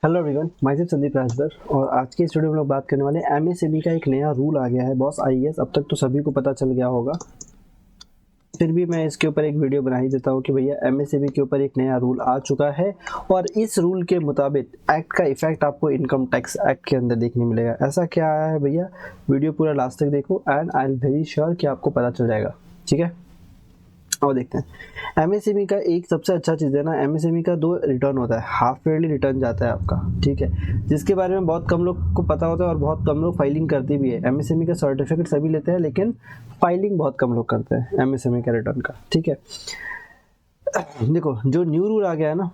Hello everyone, my self Sandeep Rajbhar और आज के इस वीडियो में लोग बात करने वाले हैं एमएसएमई का एक नया रूल आ गया है बॉस आईएएस। अब तक तो सभी को पता चल गया होगा, फिर भी मैं इसके ऊपर एक वीडियो बना ही देता हूँ कि भैया एमएसएमई के ऊपर एक नया रूल आ चुका है और इस रूल के मुताबिक एक्ट का इफेक्ट आपको इनकम टैक्स एक्ट के अंदर देखने मिलेगा। ऐसा क्या आया है भैया, वीडियो पूरा लास्ट तक देखो and I am very sure कि आपको पता चल जाएगा। ठीक है, और देखते हैं एमएसएमई का एक सबसे अच्छा चीज़ है ना, एमएसएमई का 2 रिटर्न होता है, हाफ ईयरली रिटर्न जाता है आपका। ठीक है, जिसके बारे में बहुत कम लोग को पता होता है और बहुत कम लोग फाइलिंग करते भी है। एमएसएमई का सर्टिफिकेट सभी लेते हैं लेकिन फाइलिंग बहुत कम लोग करते हैं एमएसएमई का रिटर्न का। ठीक है, देखो जो न्यू रूल आ गया है ना,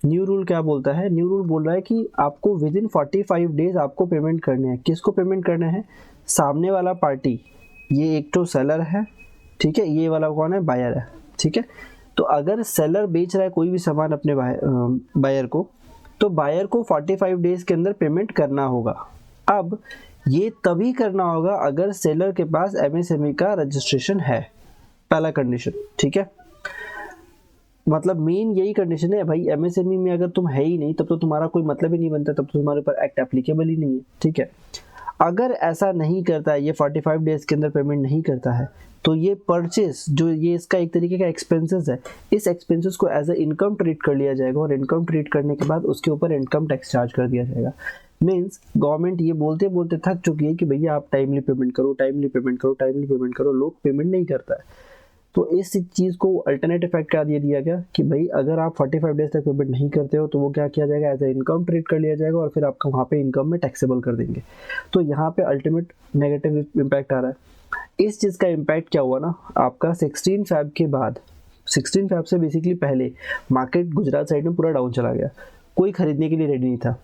न्यू रूल क्या बोलता है, न्यू रूल बोल रहा है कि आपको विद इन 45 डेज आपको पेमेंट करने हैं। किसको पेमेंट करने हैं? सामने वाला पार्टी, ये एक तो सेलर है, ठीक है, ये वाला कौन है? बायर है। ठीक है, तो अगर सेलर बेच रहा है कोई भी सामान अपने बायर को, तो बायर को 45 डेज के अंदर पेमेंट करना होगा। अब ये तभी करना होगा अगर सेलर के पास एमएसएमई का रजिस्ट्रेशन है, पहला कंडीशन। ठीक है, मतलब मेन यही कंडीशन है भाई, एमएसएमई में अगर तुम है ही नहीं तब तो तुम्हारा कोई मतलब ही नहीं बनता, तब तो तुम्हारे ऊपर एक्ट एप्लीकेबल ही नहीं है। ठीक है, अगर ऐसा नहीं करता है, ये 45 डेज के अंदर पेमेंट नहीं करता है, तो ये परचेस जो ये इसका एक तरीके का एक्सपेंसेस है, इस एक्सपेंसेस को एज ए इनकम ट्रीट कर लिया जाएगा और इनकम ट्रीट करने के बाद उसके ऊपर इनकम टैक्स चार्ज कर दिया जाएगा। मीन्स गवर्नमेंट ये बोलते बोलते थक चुकी है कि भैया आप टाइमली पेमेंट करो, टाइमली पेमेंट करो, टाइमली पेमेंट करो, लोग पेमेंट नहीं करता है। तो इस चीज़ को अल्टरनेट इफेक्ट क्या दे दिया गया कि भाई अगर आप 45 डेज तक पेमेंट नहीं करते हो तो वो क्या किया जाएगा, एज ए इनकम ट्रीट कर लिया जाएगा और फिर आपका वहाँ पे इनकम में टैक्सेबल कर देंगे। तो यहाँ पे अल्टीमेट नेगेटिव इम्पैक्ट आ रहा है। इस चीज़ का इम्पैक्ट क्या हुआ ना, आपका 16 फैब के बाद, 16 फैब से बेसिकली पहले मार्केट गुजरात साइड में पूरा डाउन चला गया, कोई खरीदने के लिए रेडी नहीं था,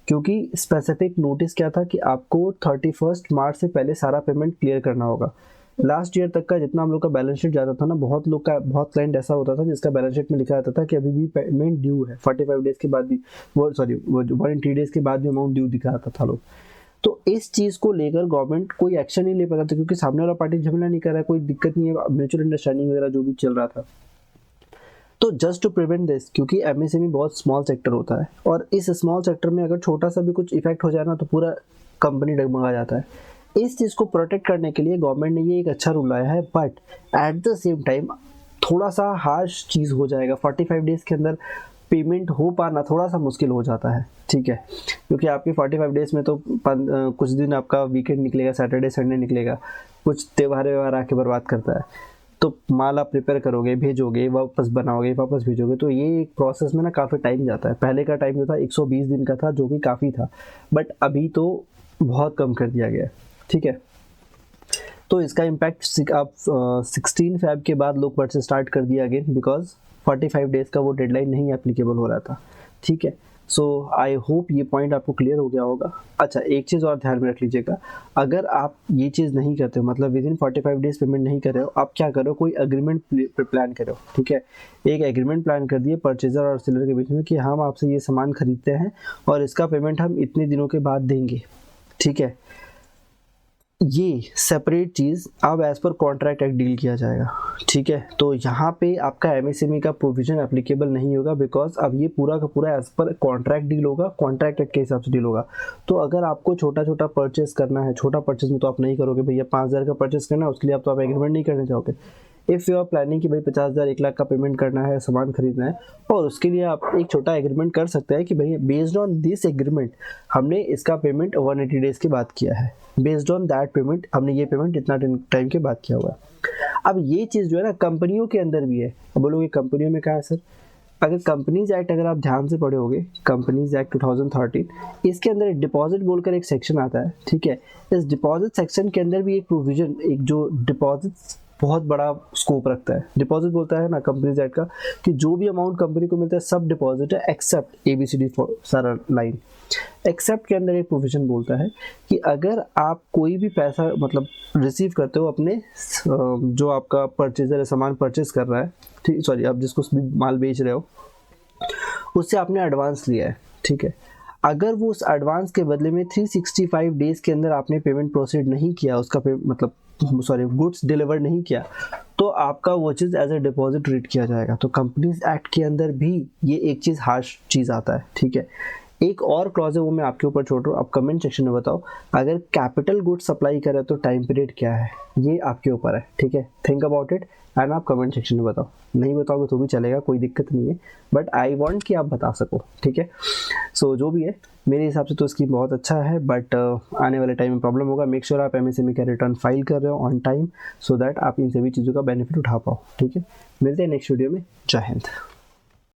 क्योंकि स्पेसिफिक नोटिस क्या था कि आपको 31 मार्च से पहले सारा पेमेंट क्लियर करना होगा। लास्ट ईयर तक का जितना हम लोग का बैलेंस शीट जाता था ना, बहुत लोग का, बहुत क्लाइंट ऐसा होता था जिसका बैलेंस शीट में लिखा रहता था कि अभी भी पेमेंट ड्यू है, 45 डेज के बाद भी, वो 180 डेज के बाद भी अमाउंट ड्यू दिखाता था लोग। तो इस चीज को लेकर गवर्नमेंट कोई एक्शन नहीं ले पाता था, क्योंकि सामने वाला पार्टी झमेला नहीं कर रहा है, कोई दिक्कत नहीं है, म्यूचुअल अंडरस्टैंडिंग वगैरह जो भी चल रहा था। तो जस्ट टू प्रिवेंट दिस, क्योंकि एमएसएमई बहुत स्मॉल सेक्टर होता है और इस स्मॉल सेक्टर में अगर छोटा सा भी कुछ इफेक्ट हो जाए ना तो पूरा कंपनी डगमगा जाता है। इस चीज़ को प्रोटेक्ट करने के लिए गवर्नमेंट ने ये एक अच्छा रूल लाया है, but at the same time थोड़ा सा हार्श चीज़ हो जाएगा। 45 डेज के अंदर पेमेंट हो पाना थोड़ा सा मुश्किल हो जाता है। ठीक है, क्योंकि आपके 45 डेज में तो कुछ दिन आपका वीकेंड निकलेगा, सैटरडे संडे निकलेगा, कुछ त्यौहार व्यवहार आके बर्बाद करता है। तो माल आप प्रिपेयर करोगे, भेजोगे, वापस बनाओगे, वापस भेजोगे, तो ये एक प्रोसेस में ना काफ़ी टाइम जाता है। पहले का टाइम जो था 120 दिन का था, जो कि काफ़ी था, बट अभी तो बहुत कम कर दिया गया है। ठीक है, तो इसका इम्पैक्ट आप 16 फैब के बाद लोग परचेज स्टार्ट कर दिया अगेन, बिकॉज 45 डेज का वो डेडलाइन नहीं एप्लीकेबल हो रहा था। ठीक है, सो आई होप ये पॉइंट आपको क्लियर हो गया होगा। अच्छा, एक चीज़ और ध्यान में रख लीजिएगा, अगर आप ये चीज़ नहीं करते हो, मतलब विद इन 45 डेज पेमेंट नहीं कर रहे हो, आप क्या करो, कोई एग्रीमेंट प्लान करो। ठीक है, एक एग्रीमेंट प्लान कर दिए परचेजर और सेलर के बीच में कि हम आपसे ये सामान खरीदते हैं और इसका पेमेंट हम इतने दिनों के बाद देंगे। ठीक है, ये सेपरेट चीज़ अब as per contract act deal किया जाएगा। ठीक है, तो यहाँ पे आपका एमएसएमई का प्रोविजन एप्लीकेबल नहीं होगा, बिकॉज अब ये पूरा का पूरा एज पर कॉन्ट्रैक्ट डील होगा, कॉन्ट्रैक्ट एक्ट के हिसाब से डील होगा। तो अगर आपको छोटा छोटा परचेस करना है, छोटा परचेस में तो आप नहीं करोगे भैया, 5,000 का परचेस करना है, उसके लिए आप एग्रीमेंट नहीं करने चाहोगे। इफ़ यू आर प्लानिंग कि भाई 50,000 1 लाख का पेमेंट करना है, सामान खरीदना है, और उसके लिए आप एक छोटा एग्रीमेंट कर सकते हैं कि भाई बेस्ड ऑन दिस एग्रीमेंट हमने इसका पेमेंट 180 डेज के बाद किया है, बेस्ड ऑन दैट पेमेंट हमने ये पेमेंट इतना टाइम के बाद किया हुआ है। अब ये चीज़ जो है ना कंपनियों के अंदर भी है। अब बोलोगे कंपनियों में क्या है सर, अगर कंपनीज एक्ट अगर आप ध्यान से पढ़े होगे, कंपनीज एक्ट 2013, इसके अंदर एक डिपॉजिट बोलकर एक सेक्शन आता है। ठीक है, इस डिपॉजिट सेक्शन के अंदर भी एक प्रोविजन, एक जो डिपॉजिट बहुत बड़ा स्कोप रखता है। डिपॉजिट बोलता है ना कंपनीज एक्ट का कि जो भी अमाउंट कंपनी को मिलता है सब डिपॉजिट है, एक्सेप्ट ABCD सारा लाइन। एक्सेप्ट के अंदर एक प्रोविजन बोलता है कि अगर आप कोई भी पैसा मतलब रिसीव करते हो अपने जो आपका परचेजर है, सामान परचेज कर रहा है, ठीक, सॉरी, आप जिसको माल बेच रहे हो उससे आपने एडवांस लिया है। ठीक है, अगर वो उस एडवांस के बदले में 365 डेज के अंदर आपने पेमेंट प्रोसीड नहीं किया, उसका मतलब गुड्स डिलीवर नहीं किया, तो आपका वो चीज़ एज ए डिपॉजिट ट्रीट किया जाएगा। तो कंपनीज एक्ट के अंदर भी ये एक चीज़ हार्श चीज़ आता है। ठीक है, एक और क्लॉज है, वो मैं आपके ऊपर छोड़ रहा हूँ, आप कमेंट सेक्शन में बताओ। अगर कैपिटल गुड सप्लाई करे तो टाइम पीरियड क्या है, ये आपके ऊपर है, ठीक है। थिंक अबाउट इट एंड आप कमेंट सेक्शन में बताओ। नहीं बताओगे तो भी चलेगा, कोई दिक्कत नहीं है, बट आई वांट कि आप बता सको, ठीक है। सो जो भी है मेरे हिसाब से तो स्कीम बहुत अच्छा है, बट आने वाले टाइम में प्रॉब्लम होगा। मेक श्योर आप एमएसएमई का रिटर्न फाइल कर रहे हो ऑन टाइम, सो दैट आप इन सभी चीज़ों का बेनिफिट उठा पाओ, ठीक है। मिलते हैं नेक्स्ट वीडियो में। जय हिंद।